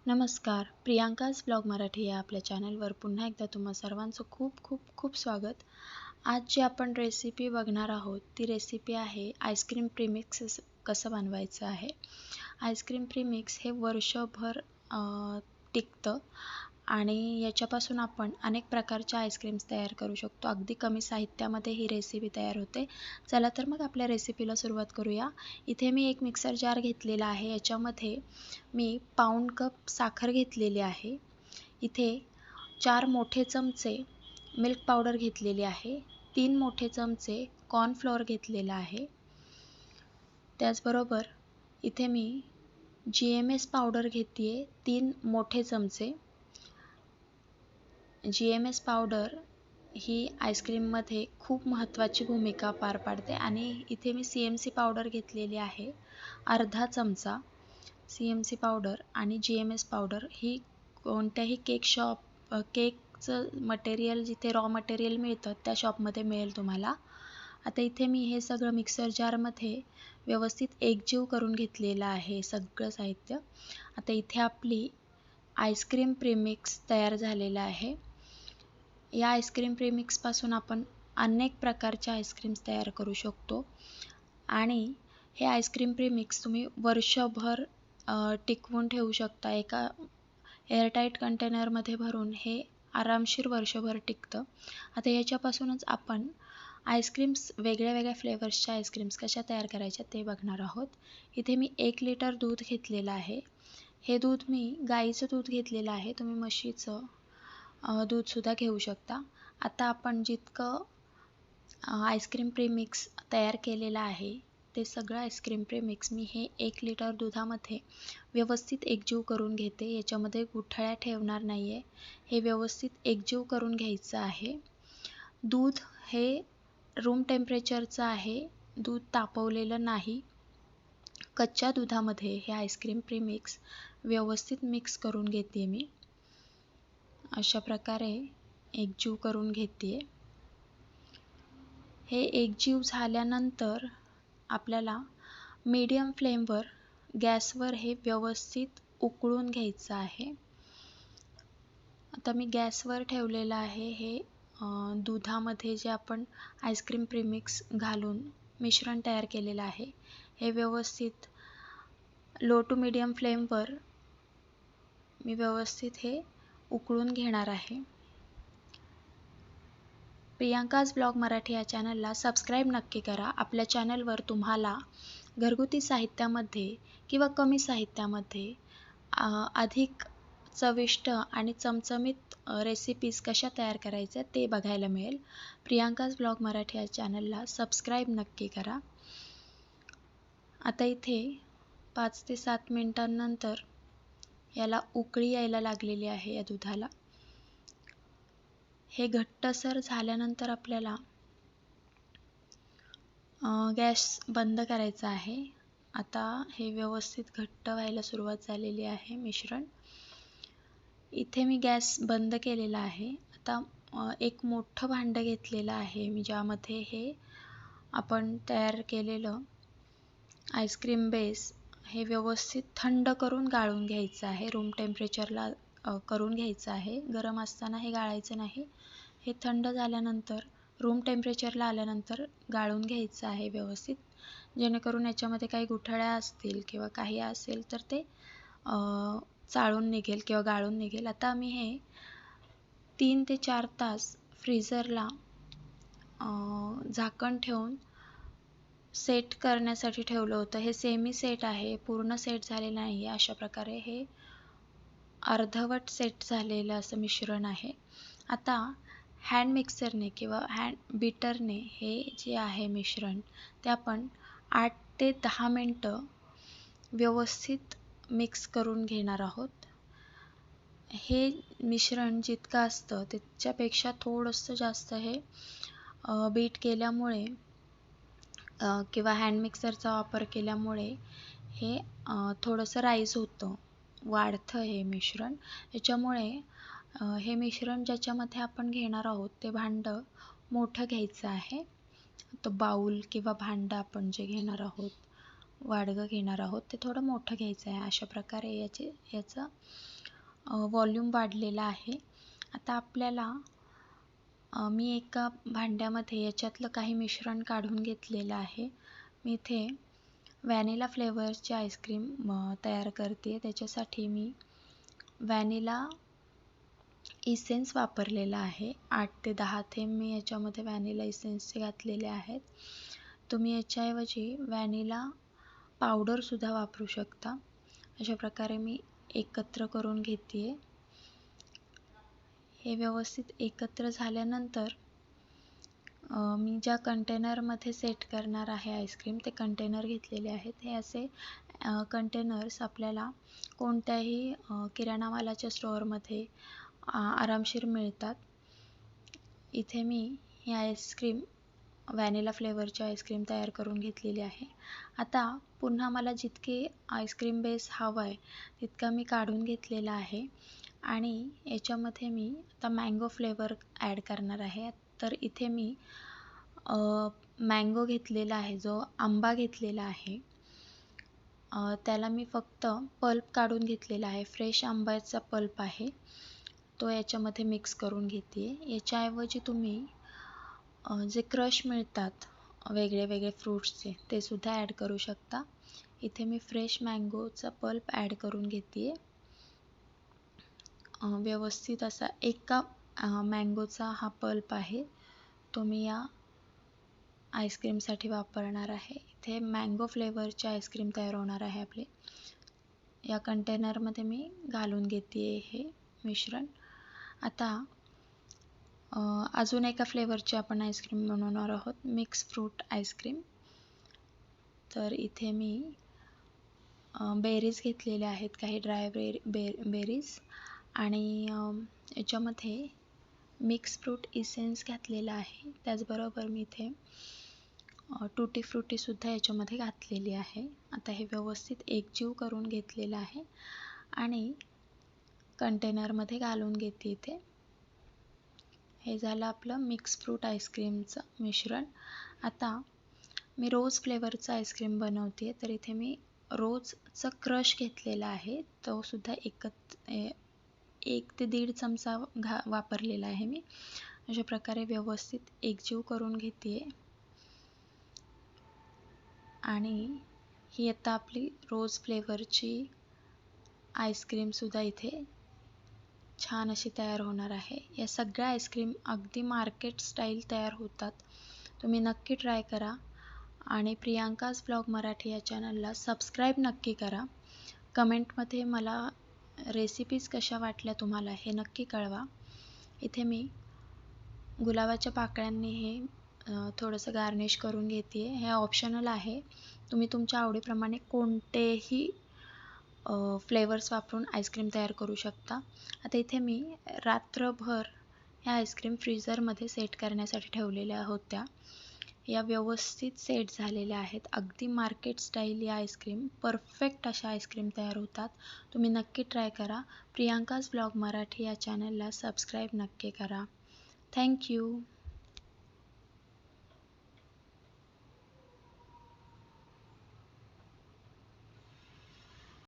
नमस्कार. प्रियांकाज ब्लॉग मराठी या आपल्या चॅनलवर पुन्हा एकदा तुम्हा सर्वांचं खूप खूप खूप स्वागत. आज जी आपण रेसिपी बघणार आहोत ती रेसिपी आहे आईस्क्रीम प्रीमिक्स कसं बनवायचं आहे. आईस्क्रीम प्रीमिक्स हे वर्षभर टिकतं आणि याच्यापासून आपण अनेक प्रकारच्या आईस्क्रीम्स तयार करू शकतो. अगदी कमी साहित्यामध्ये ही रेसिपी तयार होते. चला तर मग आपल्या रेसिपीला सुरुवात करूया. इथे मी एक मिक्सर जार घेतलेला आहे. याच्यामध्ये मी पाऊण कप साखर घेतलेली आहे. इथे 4 मोठे चमचे मिल्क पावडर घेतलेली आहे. 3 मोठे चमचे कॉर्नफ्लोअर घेतलेला आहे. त्याचबरोबर इथे मी GMS पावडर घेते 3 मोठे चमचे. GMS पावडर ही आईस्क्रीममध्ये खूप महत्त्वाची भूमिका पार पाडते आणि इथे मी CMC पावडर घेतलेली आहे अर्धा चमचा. CMC पावडर आणि GMS पावडर ही कोणत्याही केकचं मटेरियल जिथे रॉ मटेरियल मिळतं त्या शॉपमध्ये मिळेल तुम्हाला. आता इथे मी हे सगळं मिक्सर जारमध्ये व्यवस्थित एकजीव करून घेतलेलं आहे सगळं साहित्य. आता इथे आपली आईस्क्रीम प्रीमिक्स तयार झालेलं आहे. या आईस्क्रीम प्रीमिक्सपासून आपण अनेक प्रकारच्या आईस्क्रीम्स तयार करू शकतो आणि हे आईस्क्रीम प्रीमिक्स तुम्ही वर्षभर टिकवून ठेवू शकता. एका एअरटाईट कंटेनरमध्ये भरून हे आरामशीर वर्षभर टिकतं. आता याच्यापासूनच आपण आईस्क्रीम्स वेगळ्या वेगळ्या फ्लेवर्सच्या आईस्क्रीम्स कशा तयार करायच्या ते बघणार आहोत. इथे मी 1 लिटर दूध घेतलेलं आहे. हे दूध मी गाईचं दूध घेतलेलं आहे. तुम्ही म्हशीचं दूधसुद्धा घेऊ शकता. आता आपण जितकं आईस्क्रीम प्रीमिक्स तयार केलेलं आहे ते सगळं आईस्क्रीम प्रीमिक्स मी हे 1 लिटर दुधामध्ये व्यवस्थित एकजीव करून घेते. याच्यामध्ये गुठळ्या ठेवणार नाही आहे. हे व्यवस्थित एकजीव करून घ्यायचं आहे. दूध हे रूम टेम्परेचरचं आहे. दूध तापवलेलं नाही. कच्च्या दुधामध्ये हे आईस्क्रीम प्रीमिक्स व्यवस्थित मिक्स करून घेते मी. अशा प्रकारे एकजीव करून घेते. हे एकजीव झाल्यानंतर आपल्याला मीडियम फ्लेमवर गॅसवर हे व्यवस्थित उकळून घ्यायचं आहे. आता मी गॅसवर ठेवलेलं आहे. हे दुधामध्ये जे आपण आईस्क्रीम प्रीमिक्स घालून मिश्रण तयार केलेलं आहे हे व्यवस्थित लो टू मीडियम फ्लेमवर मी व्यवस्थित हे उकळून घेणार आहे. प्रियांकाज ब्लॉग मराठी या चॅनलला सबस्क्राईब नक्की करा. आपल्या चॅनलवर तुम्हाला घरगुती साहित्यामध्ये किंवा कमी साहित्यामध्ये अधिक चविष्ट आणि चमचमीत रेसिपीज कशा तयार करायच्या ते बघायला मिळेल. प्रियांकाज ब्लॉग मराठी या चॅनलला सबस्क्राईब नक्की करा. आता इथे 5 ते 7 मिनिटांनंतर याला उकळी यायला लागलेली आहे या दुधाला. हे घट्टसर झाल्यानंतर आपल्याला गॅस बंद करायचा आहे. आता हे व्यवस्थित घट्ट व्हायला सुरुवात झालेली आहे मिश्रण. इथे मी गॅस बंद केलेला आहे. आता एक मोठं भांडं घेतलेलं आहे मी ज्यामध्ये हे आपण तयार केलेलं आईस्क्रीम बेस हे व्यवस्थित थंड करून गाळून घ्यायचं आहे. रूम टेम्परेचरला करून घ्यायचं आहे. गरम असताना हे गाळायचं नाही. हे थंड झाल्यानंतर रूम टेम्परेचरला आल्यानंतर गाळून घ्यायचं आहे व्यवस्थित, जेणेकरून याच्यामध्ये काही गुठळ्या असतील किंवा काही असेल तर ते चाळून निघेल किंवा गाळून निघेल. आता मी हे 3 ते 4 तास फ्रीझरला झाकण ठेवून सेट करण्यासाठी ठेवलं होतं. हे सेमी सेट आहे, पूर्ण सेट झालेलं नाही आहे. अशा प्रकारे हे अर्धवट सेट झालेलं असं मिश्रण आहे. आता हँड मिक्सरने किंवा हँड बीटरने हे जे आहे मिश्रण ते आपण 8 ते 10 मिनटं व्यवस्थित मिक्स करून घेणार आहोत. हे मिश्रण जितकं असतं त्याच्यापेक्षा थोडंसं जास्त हे बीट केल्यामुळे किंवा हँड मिक्सरचा वापर केल्यामुळे हे थोडंसं राईज होतं, वाढतं हे मिश्रण. याच्यामुळे हे मिश्रण ज्याच्यामध्ये आपण घेणार आहोत ते भांडं मोठं घ्यायचं आहे. तर बाऊल किंवा भांडं आपण जे घेणार आहोत, वाडगं घेणार आहोत ते थोडं मोठं घ्यायचं आहे. अशा प्रकारे याचं व्हॉल्यूम वाढलेला आहे. आता आपल्याला मी एका भांड्यामध्ये याच्यातलं काही मिश्रण काढून घेतलेलं आहे. मी इथे व्हॅनिला फ्लेवरची आईस्क्रीम तयार करते. त्याच्यासाठी मी व्हॅनिला इसेन्स वापरलेला आहे. 8 ते 10 थेंब मी याच्यामध्ये व्हॅनिला इसेन्सचे घातलेले आहेत. तुम्ही याच्याऐवजी व्हॅनिला पावडरसुद्धा वापरू शकता. अशा प्रकारे मी एकत्र करून घेते आहे. हे व्यवस्थित एकत्र झाल्यानंतर मी ज्या कंटेनरमध्ये सेट करणार आहे आईस्क्रीम ते कंटेनर घेतलेले आहेत. हे असे कंटेनर्स आपल्याला कोणत्याही किराणा मालाच्या स्टोअरमध्ये आरामशीर मिळतात. इथे मी ही आईस्क्रीम व्हॅनिला फ्लेवरची आईस्क्रीम तयार करून घेतलेली आहे. आता पुन्हा मला जितके आईस्क्रीम बेस हवा आहे तितका मी काढून घेतलेला आहे आणि याच्यामध्ये मी आता मँगो फ्लेवर ॲड करणार आहे. तर इथे मी मँगो घेतलेला आहे, जो आंबा घेतलेला आहे. त्याला मी फक्त पल्प काढून घेतलेला आहे. फ्रेश आंब्याचा पल्प आहे तो याच्यामध्ये मिक्स करून घेते. याच्याऐवजी तुम्ही जे क्रश मिळतात वेगळे वेगळे फ्रूट्सचे ते सुद्धा ॲड करू शकता. इथे मी फ्रेश मँगोचा पल्प ॲड करून घेते. व्यवस्थित असा 1 कप मँगोचा हा पल्प आहे तो मी या आईस्क्रीमसाठी वापरणार आहे. इथे मँगो फ्लेवरची आईस्क्रीम तयार होणार आहे आपली. या कंटेनरमध्ये मी घालून घेते हे मिश्रण. आता अजून एका फ्लेवरची आपण आईस्क्रीम बनवणार आहोत, मिक्स फ्रूट आईस्क्रीम. तर इथे मी बेरीज घेतलेले आहेत, काही ड्राय बेरीज आणि याच्यामध्ये मिक्स फ्रूट इसेन्स घातलेला आहे. त्याचबरोबर मी इथे टूटी फ्रुटीसुद्धा याच्यामध्ये घातलेली आहे. आता हे व्यवस्थित एकजीव करून घेतलेलं आहे आणि कंटेनरमध्ये घालून घेते. इथे हे झालं आपलं मिक्स फ्रूट आईस्क्रीमचं मिश्रण. आता मी रोज फ्लेवरचं आईस्क्रीम बनवते. तर इथे मी रोजचा क्रश घेतलेला आहे, तो सुद्धा 1 ते 1.5 चमचा वापरलेला आहे मी. अशा प्रकारे व्यवस्थित एकजीव करून घेते आणि ही आता आपली रोज फ्लेवरची आईस्क्रीमसुद्धा इथे छान अशी तयार होणार आहे. या सगळ्या आईस्क्रीम अगदी मार्केट स्टाईल तयार होतात. तुम्ही नक्की ट्राय करा आणि प्रियांकाज ब्लॉग मराठी या चॅनलला सबस्क्राईब नक्की करा. कमेंटमध्ये मला रेसिपीज कशा वाटल्या तुम्हाला हे नक्की कळवा. इथे मी गुलाबाच्या पाकळ्यांनी हे थोडंसं गार्निश करून घेते. हे ऑप्शनल आहे, तुम्ही तुमच्या आवडीप्रमाणे कोणतेही फ्लेवर्स वापरून आईस्क्रीम तयार करू शकता. आता इथे मी रात्रभर ह्या आईस्क्रीम फ्रीझरमध्ये सेट करण्यासाठी ठेवलेल्या होत्या. या व्यवस्थित सेट झालेल्या आहेत. अगदी मार्केट स्टाईल या आईस्क्रीम परफेक्ट अशा आईस्क्रीम तयार होतात. तुम्ही नक्की ट्राय करा. प्रियांकाज ब्लॉग मराठी या चॅनलला सबस्क्राईब नक्की करा. थँक्यू.